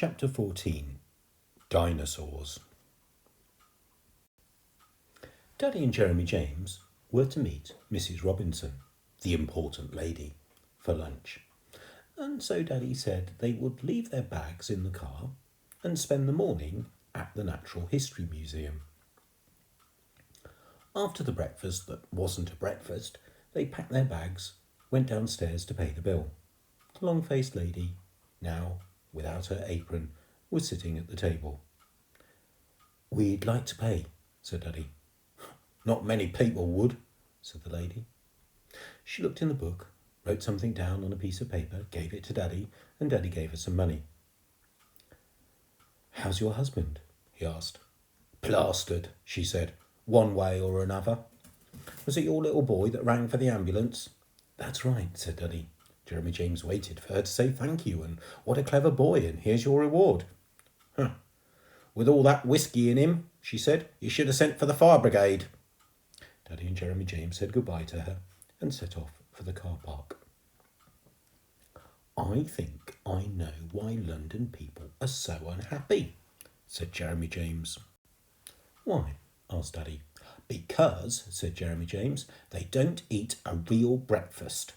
Chapter 14. Dinosaurs. Daddy and Jeremy James were to meet Mrs. Robinson, the important lady, for lunch. And so Daddy said they would leave their bags in the car and spend the morning at the Natural History Museum. After the breakfast that wasn't a breakfast, they packed their bags, went downstairs to pay the bill. The long-faced lady, now without her apron, was sitting at the table. "We'd like to pay," said Daddy. "Not many people would," said the lady. She looked in the book, wrote something down on a piece of paper, gave it to Daddy, and Daddy gave her some money. "How's your husband?" he asked. "Plastered," she said, "one way or another." "Was it your little boy that rang for the ambulance?" "That's right," said Daddy. Jeremy James waited for her to say thank you, and what a clever boy, and here's your reward. "Huh. With all that whiskey in him," she said, "you should have sent for the fire brigade." Daddy and Jeremy James said goodbye to her and set off for the car park. "I think I know why London people are so unhappy," said Jeremy James. "Why?" asked Daddy. "Because," said Jeremy James, "they don't eat a real breakfast."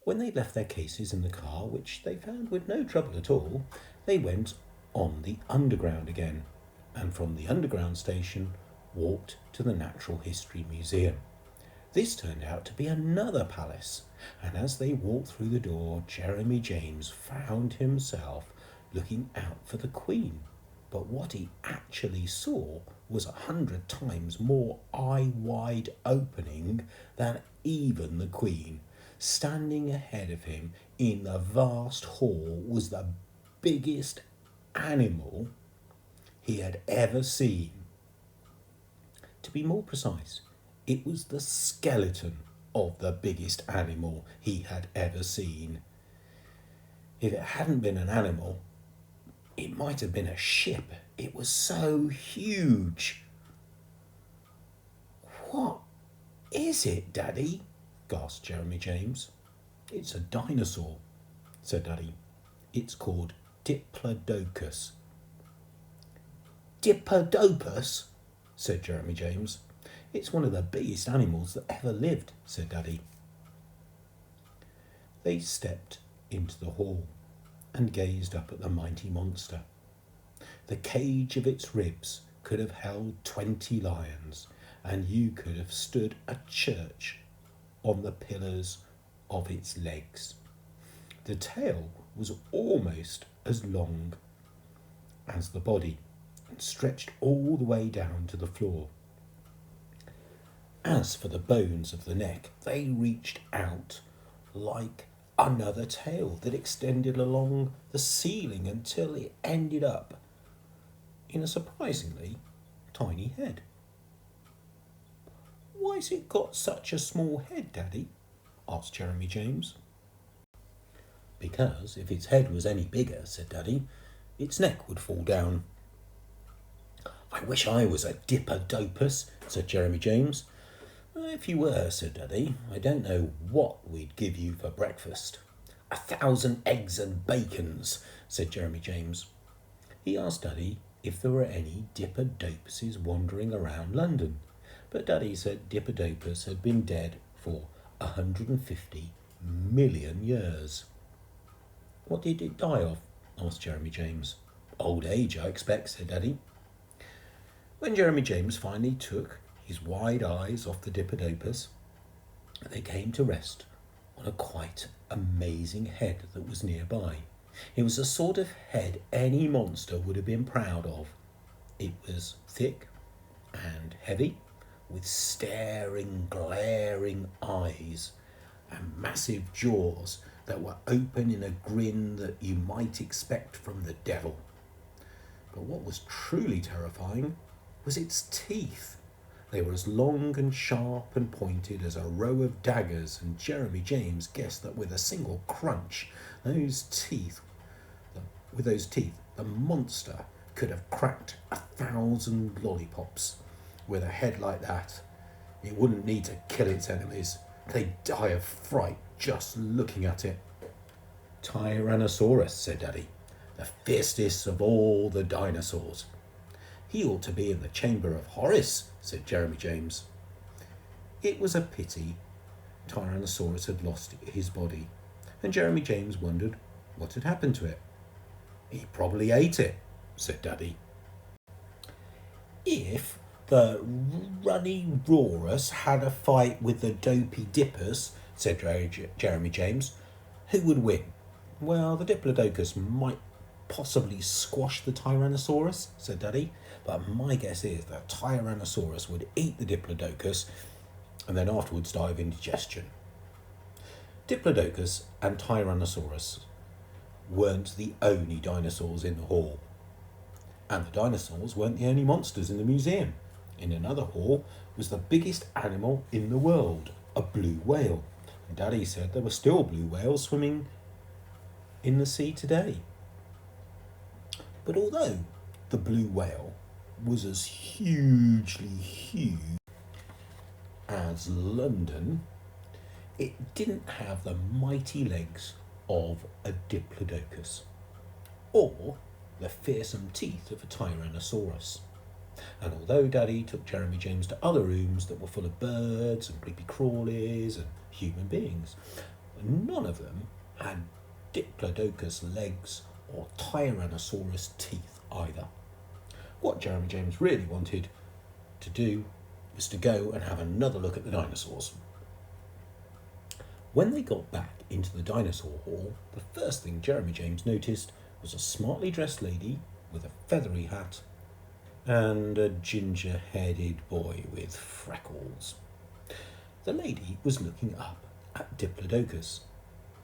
When they left their cases in the car, which they found with no trouble at all, they went on the Underground again, and from the Underground station walked to the Natural History Museum. This turned out to be another palace, and as they walked through the door, Jeremy James found himself looking out for the Queen. But what he actually saw was 100 times more eye-wide opening than even the Queen. Standing ahead of him in the vast hall was the biggest animal he had ever seen. To be more precise, it was the skeleton of the biggest animal he had ever seen. If it hadn't been an animal, it might have been a ship. It was so huge. "What is it, Daddy?" gasped Jeremy James. "It's a dinosaur," said Daddy. "It's called Diplodocus." "Diplodocus?" said Jeremy James. "It's one of the biggest animals that ever lived," said Daddy. They stepped into the hall and gazed up at the mighty monster. The cage of its ribs could have held 20 lions, and you could have stood a church on the pillars of its legs. The tail was almost as long as the body and stretched all the way down to the floor. As for the bones of the neck, they reached out like another tail that extended along the ceiling until it ended up in a surprisingly tiny head. "Why's it got such a small head, Daddy?" asked Jeremy James. "Because if its head was any bigger," said Daddy, "its neck would fall down." "I wish I was a Diplodocus," said Jeremy James. "If you were," said Daddy, "I don't know what we'd give you for breakfast." 1,000 eggs and bacons," said Jeremy James. He asked Daddy if there were any Diplodocuses wandering around London, but Daddy said Diplodocus had been dead for 150 million years. "What did it die of?" asked Jeremy James. "Old age, I expect," said Daddy. When Jeremy James finally took his wide eyes off the Diplodocus, they came to rest on a quite amazing head that was nearby. It was the sort of head any monster would have been proud of. It was thick and heavy, with staring, glaring eyes and massive jaws that were open in a grin that you might expect from the devil. But what was truly terrifying was its teeth. They were as long and sharp and pointed as a row of daggers, and Jeremy James guessed that with a single crunch, with those teeth, the monster could have cracked 1,000 lollipops. With a head like that, it wouldn't need to kill its enemies. They'd die of fright just looking at it. "Tyrannosaurus," said Daddy. the fiercest of all the dinosaurs. He ought to be in the chamber of Horace, said Jeremy James. It was a pity Tyrannosaurus had lost his body, and Jeremy James wondered what had happened to it. He probably ate it, said Daddy. If the runny Rorus had a fight with the dopey Dippers, said Jeremy James, who would win? Well, the Diplodocus might possibly squash the Tyrannosaurus, said Daddy, but my guess is that Tyrannosaurus would eat the Diplodocus and then afterwards die of indigestion. Diplodocus and Tyrannosaurus weren't the only dinosaurs in the hall. And the dinosaurs weren't the only monsters in the museum. In another hall was the biggest animal in the world, a blue whale. And Daddy said there were still blue whales swimming in the sea today. But although the blue whale was as hugely huge as London, it didn't have the mighty legs of a Diplodocus or the fearsome teeth of a Tyrannosaurus. And although Daddy took Jeremy James to other rooms that were full of birds and creepy crawlies and human beings, none of them had Diplodocus legs or Tyrannosaurus teeth either. What Jeremy James really wanted to do was to go and have another look at the dinosaurs. When they got back into the dinosaur hall, the first thing Jeremy James noticed was a smartly dressed lady with a feathery hat and a ginger-headed boy with freckles. The lady was looking up at Diplodocus,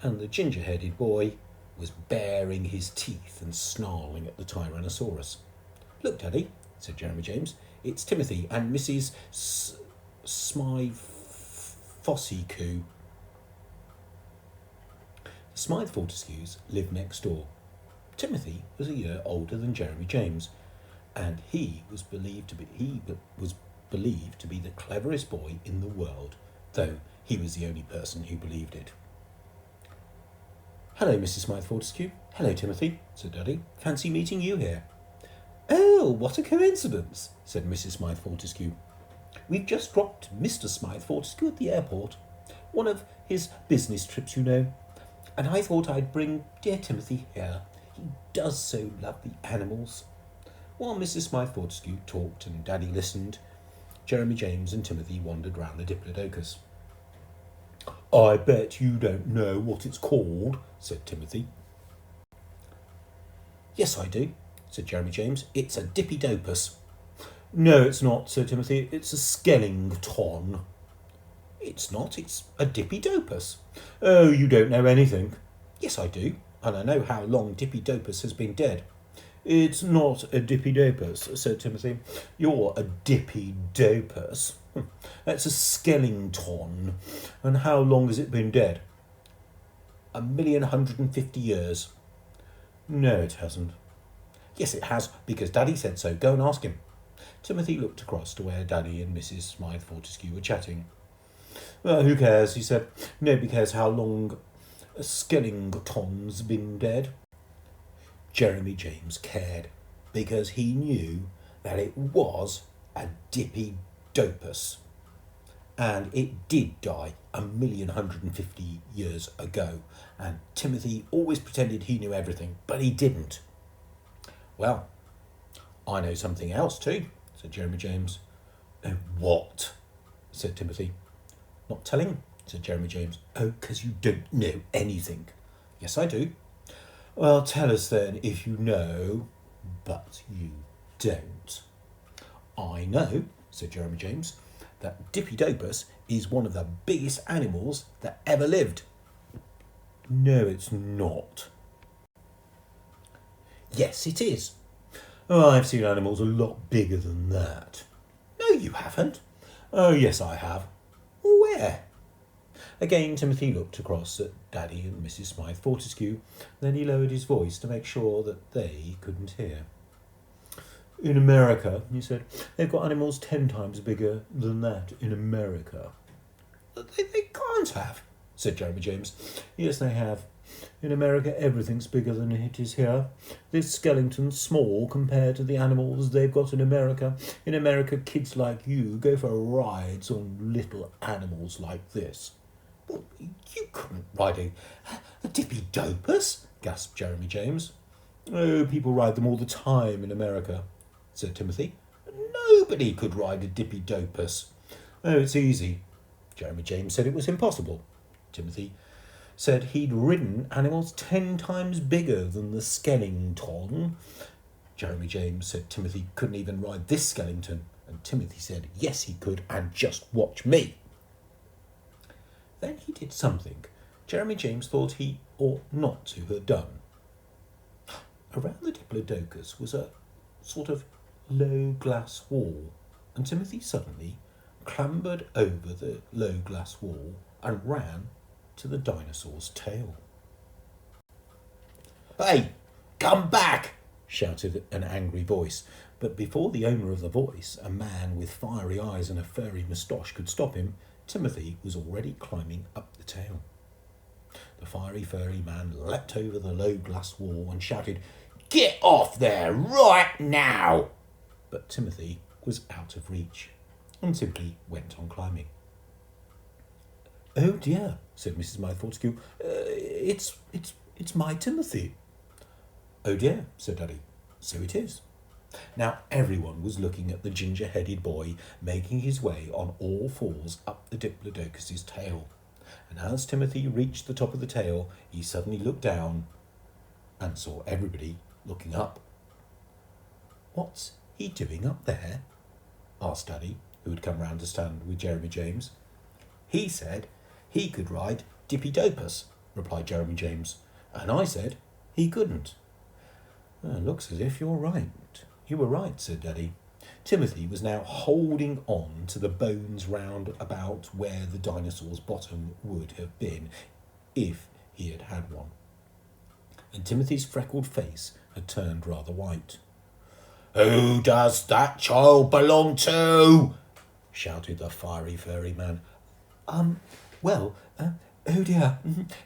and the ginger-headed boy was baring his teeth and snarling at the Tyrannosaurus. "Look, Daddy," said Jeremy James, "it's Timothy and Mrs. Smythe Fossicue." The Smythe Fortescues lived next door. Timothy was a year older than Jeremy James, and he was believed to be the cleverest boy in the world, though he was the only person who believed it. "Hello, Mrs. Smythe Fortescue." "Hello, Timothy," said Daddy. "Fancy meeting you here." "Oh, what a coincidence," said Mrs. Smythe Fortescue. "We've just dropped Mr. Smythe Fortescue at the airport. One of his business trips, you know. And I thought I'd bring dear Timothy here. He does so love the animals." While Mrs. Smythe Fortescue talked and Daddy listened, Jeremy James and Timothy wandered round the Diplodocus. "I bet you don't know what it's called," said Timothy. "Yes, I do," said Jeremy James. "It's a Dippydopus." "No, it's not," said Timothy. "It's a Skellington." "It's not, it's a Dippydopus." "Oh, you don't know anything." "Yes, I do, and I know how long Dippydopus has been dead." "It's not a Dippydopus," said Timothy. "You're a Dippydopus. That's a Skellington. And how long has it been dead?" 1,150 years. "No, it hasn't." "Yes, it has, because Daddy said so. Go and ask him." Timothy looked across to where Daddy and Mrs. Smythe Fortescue were chatting. "Well, who cares?" he said. "Nobody cares how long a Skellington's been dead." Jeremy James cared, because he knew that it was a Dippydopus. And it did die 1,150 years ago, and Timothy always pretended he knew everything, but he didn't. "Well, I know something else too," said Jeremy James. "Oh, what?" said Timothy. "Not telling," said Jeremy James. "Oh, because you don't know anything." "Yes, I do." "Well, tell us then if you know, but you don't." "I know," said Jeremy James, "that Dippydopus is one of the biggest animals that ever lived." "No, it's not." "Yes, it is." "Oh, I've seen animals a lot bigger than that." "No, you haven't." "Oh, yes, I have." "Where?" Again, Timothy looked across at Daddy and Mrs. Smythe Fortescue. Then he lowered his voice to make sure that they couldn't hear. "In America," he said. "They've got animals 10 times bigger than that in America." They can't have," said Jeremy James. "Yes, they have. In America, everything's bigger than it is here. This skeleton's small compared to the animals they've got in America. In America, kids like you go for rides on little animals like this. Well, you couldn't ride a Dippy-Dopus, gasped Jeremy James. Oh, people ride them all the time in America, said Timothy. Nobody could ride a Dippy-Dopus. Oh, it's easy. Jeremy James said it was impossible. Timothy said he'd ridden animals 10 times bigger than the skeleton. Jeremy James said Timothy couldn't even ride this skeleton, and Timothy said yes he could, and just watch me. Then he did something Jeremy James thought he ought not to have done. Around the Diplodocus was a sort of low glass wall, and Timothy suddenly clambered over the low glass wall and ran to the dinosaur's tail. "Hey, come back!" shouted an angry voice, but before the owner of the voice, a man with fiery eyes and a furry moustache, could stop him, Timothy was already climbing up the tail. The furry man leapt over the low glass wall and shouted, "Get off there right now!" But Timothy was out of reach and simply went on climbing. "Oh dear," said Mrs. Smythe Fortescue. It's my Timothy." "Oh dear," said Daddy. "So it is." Now everyone was looking at the ginger-headed boy making his way on all fours up the Diplodocus's tail. And as Timothy reached the top of the tail, he suddenly looked down and saw everybody looking up. "What's he doing up there?" asked Daddy, who had come round to stand with Jeremy James. "He said he could ride Dippy-Dopus," replied Jeremy James, "and I said he couldn't." "Looks as if you're right." "You were right," said Daddy. Timothy was now holding on to the bones round about where the dinosaur's bottom would have been if he had had one. And Timothy's freckled face had turned rather white. "Who does that child belong to?" shouted the furry man. Oh dear,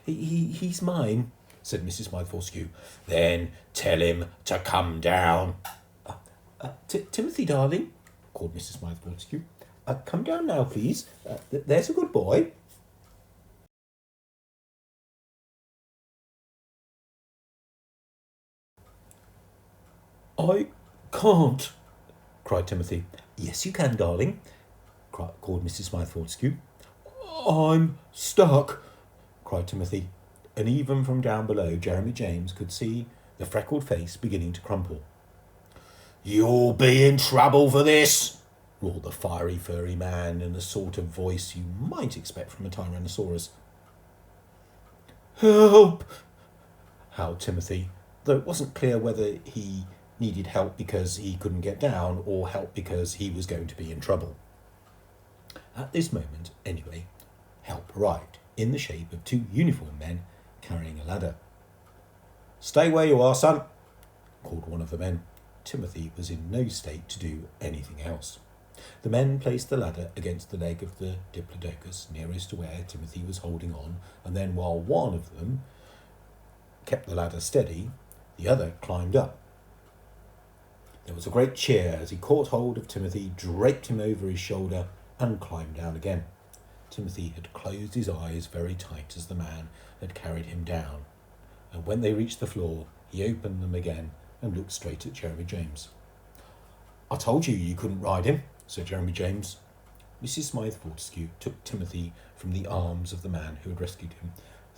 he's mine," said Mrs. Smythe Fortescue. "Then tell him to come down." Timothy, darling," called Mrs. Smythe Fortescue. "Come down now, please. There's a good boy." "I can't," cried Timothy. "Yes, you can, darling," called Mrs. Smythe Fortescue. "I'm stuck," cried Timothy, and even from down below Jeremy James could see the freckled face beginning to crumple. "You'll be in trouble for this," roared the furry man in a sort of voice you might expect from a Tyrannosaurus. "Help!" howled Timothy, though it wasn't clear whether he needed help because he couldn't get down or help because he was going to be in trouble. At this moment, anyway, help arrived, in the shape of 2 uniformed men carrying a ladder. "Stay where you are, son," called one of the men. Timothy was in no state to do anything else. The men placed the ladder against the leg of the Diplodocus nearest to where Timothy was holding on, and then while one of them kept the ladder steady, the other climbed up. There was a great cheer as he caught hold of Timothy, draped him over his shoulder, and climbed down again. Timothy had closed his eyes very tight as the man had carried him down, and when they reached the floor, he opened them again and looked straight at Jeremy James. "I told you couldn't ride him," said Jeremy James. Mrs. Smythe Fortescue took Timothy from the arms of the man who had rescued him.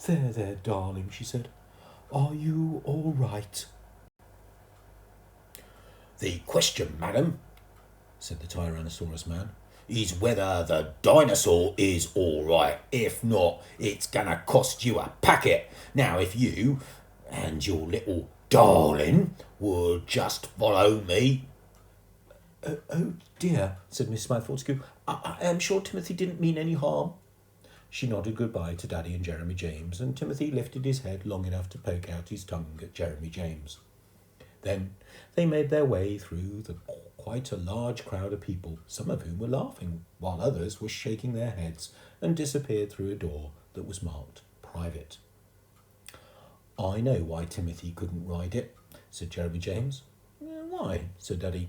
There, darling," she said. "Are you all right?" "The question, madam," said the Tyrannosaurus man, "is whether the dinosaur is all right. If not, it's gonna cost you a packet. Now, if you and your little darling would just follow me." Oh dear," said Miss Smythe Fortescue. I am sure Timothy didn't mean any harm." She nodded goodbye to Daddy and Jeremy James, and Timothy lifted his head long enough to poke out his tongue at Jeremy James. Then they made their way through quite a large crowd of people, some of whom were laughing, while others were shaking their heads, and disappeared through a door that was marked private. I know why Timothy couldn't ride it, said Jeremy James. Why? Said Daddy.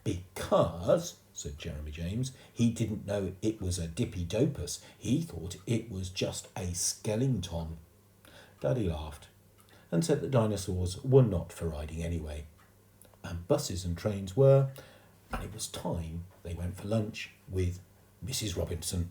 Because, said Jeremy James, he didn't know it was a Dippydopus. He thought it was just a skeleton. Daddy laughed and said that dinosaurs were not for riding anyway, and buses and trains were, and it was time they went for lunch with Mrs. Robinson.